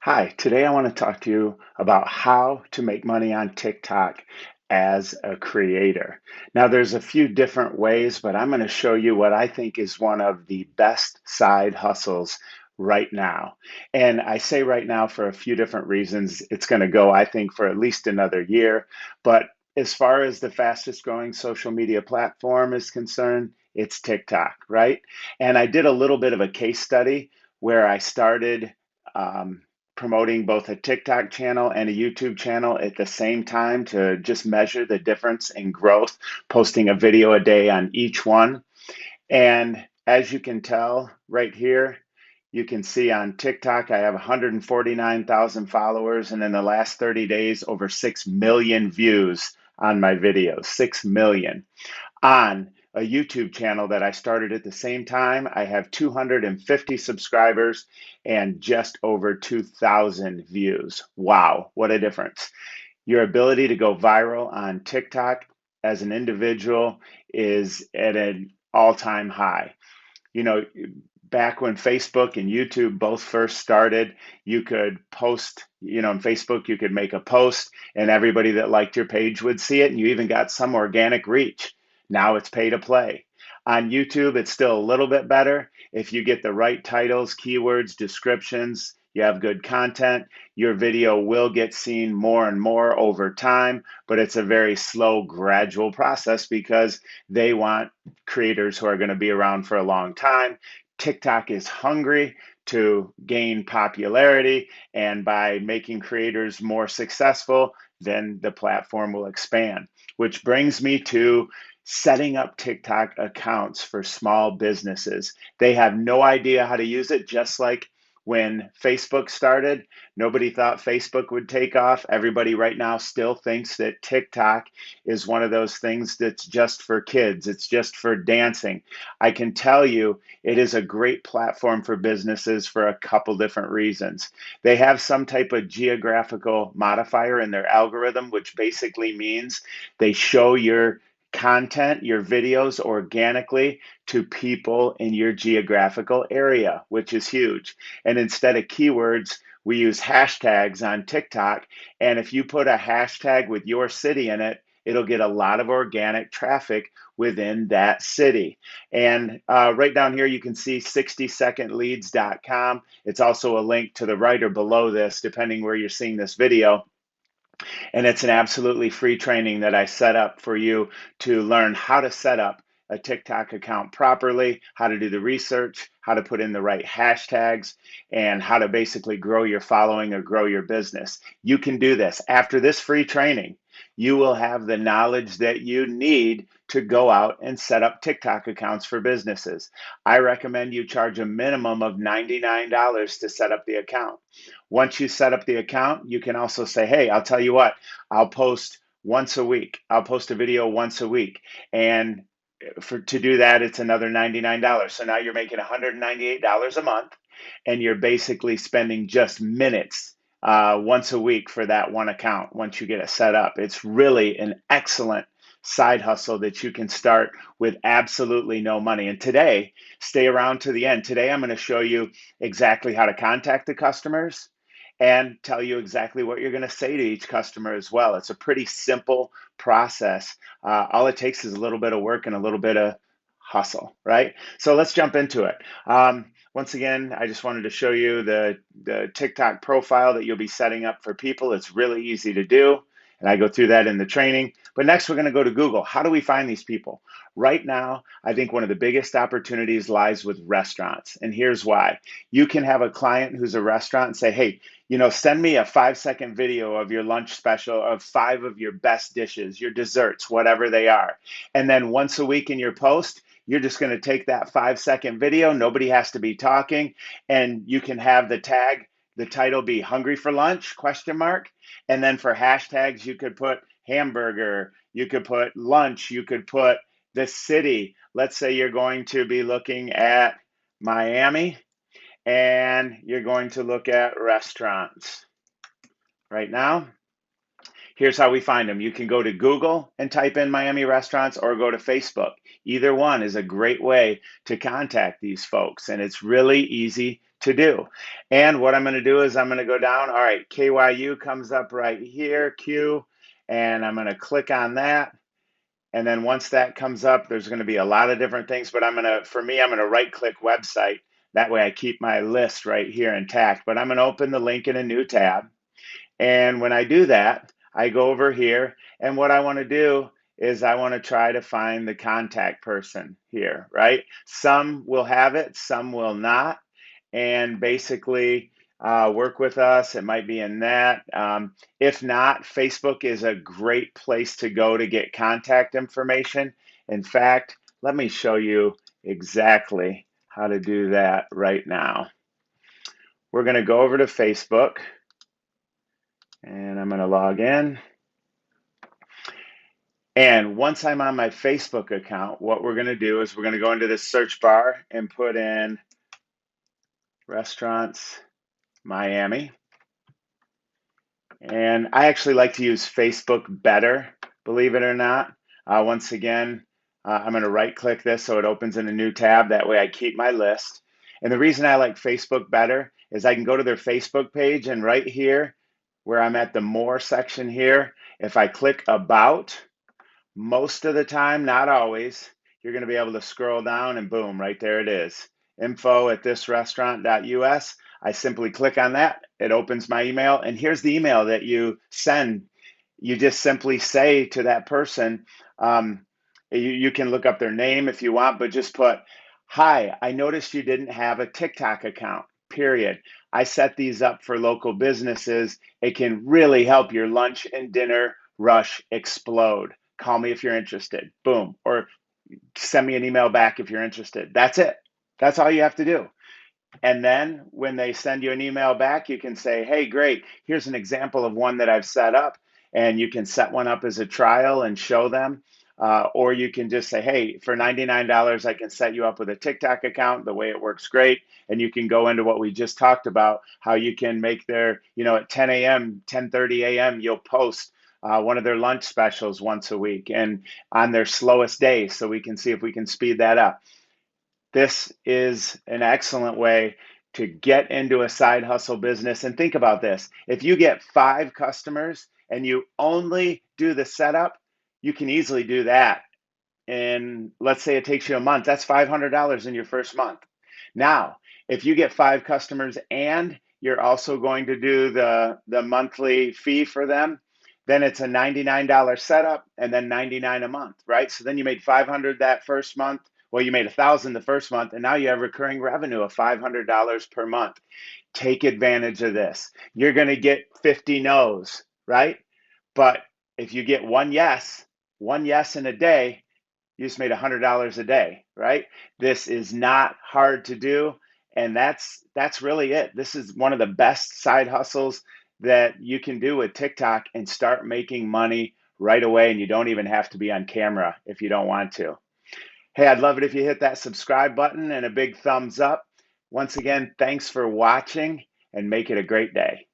Hi, today I want to talk to you about how to make money on TikTok as a creator. Now, there's a few different ways, but I'm going to show you what I think is one of the best side hustles right now. And I say right now for a few different reasons. It's going to go, I think, for at least another year. But as far as the fastest growing social media platform is concerned, it's TikTok, right? And I did a little bit of a case study where I started. Um, Promoting both a TikTok channel and a YouTube channel at the same time to just measure the difference in growth, posting a video a day on each one. And as you can tell right here, you can see on TikTok, I have 149,000 followers, and in the last 30 days, over 6 million views on my videos. 6 million. On a YouTube channel that I started at the same time, I have 250 subscribers and just over 2,000 views. Wow, what a difference. Your ability to go viral on TikTok as an individual is at an all-time high. You know, back when Facebook and YouTube both first started, you could post, on Facebook, you could make a post and everybody that liked your page would see it, and you even got some organic reach. Now it's pay to play. On YouTube, it's still a little bit better. If you get the right titles, keywords, descriptions, you have good content, your video will get seen more and more over time, but it's a very slow, gradual process because they want creators who are going to be around for a long time. TikTok is hungry to gain popularity, and by making creators more successful, then the platform will expand. Which brings me to setting up TikTok accounts for small businesses. They have no idea how to use it, just like when Facebook started. Nobody thought Facebook would take off. Everybody right now still thinks that TikTok is one of those things that's just for kids, it's just for dancing. I can tell you it is a great platform for businesses for a couple different reasons. They have some type of geographical modifier in their algorithm, which basically means they show your content, your videos organically to people in your geographical area, which is huge. And instead of keywords, we use hashtags on TikTok. And if you put a hashtag with your city in it, it'll get a lot of organic traffic within that city. And right down here, you can see 60secondleads.com. It's also a link to the right or below this, depending where you're seeing this video. And it's an absolutely free training that I set up for you to learn how to set up a TikTok account properly, how to do the research, how to put in the right hashtags, and how to basically grow your following or grow your business. You can do this. After this free training, you will have the knowledge that you need to go out and set up TikTok accounts for businesses. I recommend you charge a minimum of $99 to set up the account. Once you set up the account, you can also say, hey, I'll tell you what, I'll post once a week. I'll post a video once a week. And to do that, it's another $99. So now you're making $198 a month, and you're basically spending just minutes once a week for that one account once you get it set up. It's really an excellent side hustle that you can start with absolutely no money. And today, stay around to the end. Today, I'm going to show you exactly how to contact the customers and tell you exactly what you're going to say to each customer as well. It's a pretty simple process. All it takes is a little bit of work and a little bit of hustle, right? So let's jump into it. Once again, I just wanted to show you the TikTok profile that you'll be setting up for people. It's really easy to do, and I go through that in the training. But next, we're going to go to Google. How do we find these people? Right now, I think one of the biggest opportunities lies with restaurants, and here's why. You can have a client who's a restaurant and say, hey, send me a 5-second video of your lunch special of 5 of your best dishes, your desserts, whatever they are. And then once a week in your post, you're just going to take that 5-second video. Nobody has to be talking. And you can have the tag, the title be hungry for lunch, question mark. And then for hashtags, you could put hamburger, you could put lunch, you could put the city. Let's say you're going to be looking at Miami, and you're going to look at restaurants. Right now, here's how we find them. You can go to Google and type in Miami restaurants, or go to Facebook. Either one is a great way to contact these folks, and it's really easy to do. And what I'm going to do is I'm going to go down. All right, KYU comes up right here, Q, and I'm going to click on that. And then once that comes up, there's going to be a lot of different things, but for me, I'm going to right click website. That way I keep my list right here intact, but I'm going to open the link in a new tab. And when I do that, I go over here, and what I want to do is I want to try to find the contact person here, right? Some will have it, some will not. And basically work with us. It might be in that. If not, Facebook is a great place to go to get contact information. In fact, let me show you exactly how to do that right now. We're going to go over to Facebook, and I'm going to log in. And once I'm on my Facebook account, what we're going to do is we're going to go into this search bar and put in restaurants Miami. And I actually like to use Facebook better, believe it or not. Once again, I'm going to right click this so it opens in a new tab. That way I keep my list. And the reason I like Facebook better is I can go to their Facebook page, and right here where I'm at the more section here, if I click about, most of the time, not always, you're going to be able to scroll down and boom, right there it is. Info at thisrestaurant.us. I simply click on that. It opens my email. And here's the email that you send. You just simply say to that person, you can look up their name if you want, but just put, hi, I noticed you didn't have a TikTok account, period. I set these up for local businesses. It can really help your lunch and dinner rush explode. Call me if you're interested. Boom. Or send me an email back if you're interested. That's it. That's all you have to do. And then when they send you an email back, you can say, hey, great, here's an example of one that I've set up. And you can set one up as a trial and show them. Or you can just say, hey, for $99, I can set you up with a TikTok account. The way it works great. And you can go into what we just talked about, how you can make their, at 10 a.m., 10:30 a.m., you'll post one of their lunch specials once a week and on their slowest day, so we can see if we can speed that up. This is an excellent way to get into a side hustle business. And think about this. If you get 5 customers and you only do the setup, you can easily do that. And let's say it takes you a month, that's $500 in your first month. Now, if you get 5 customers and you're also going to do the monthly fee for them, then it's a $99 setup and then $99 a month, right? So then you made $500 that first month. Well, you made $1,000 the first month, and now you have recurring revenue of $500 per month. Take advantage of this. You're going to get 50 no's, right? But if you get one yes in a day, you just made $100 a day, right? This is not hard to do, and that's really it. This is one of the best side hustles that you can do with TikTok and start making money right away, and you don't even have to be on camera if you don't want to. Hey, I'd love it if you hit that subscribe button and a big thumbs up. Once again, thanks for watching, and make it a great day.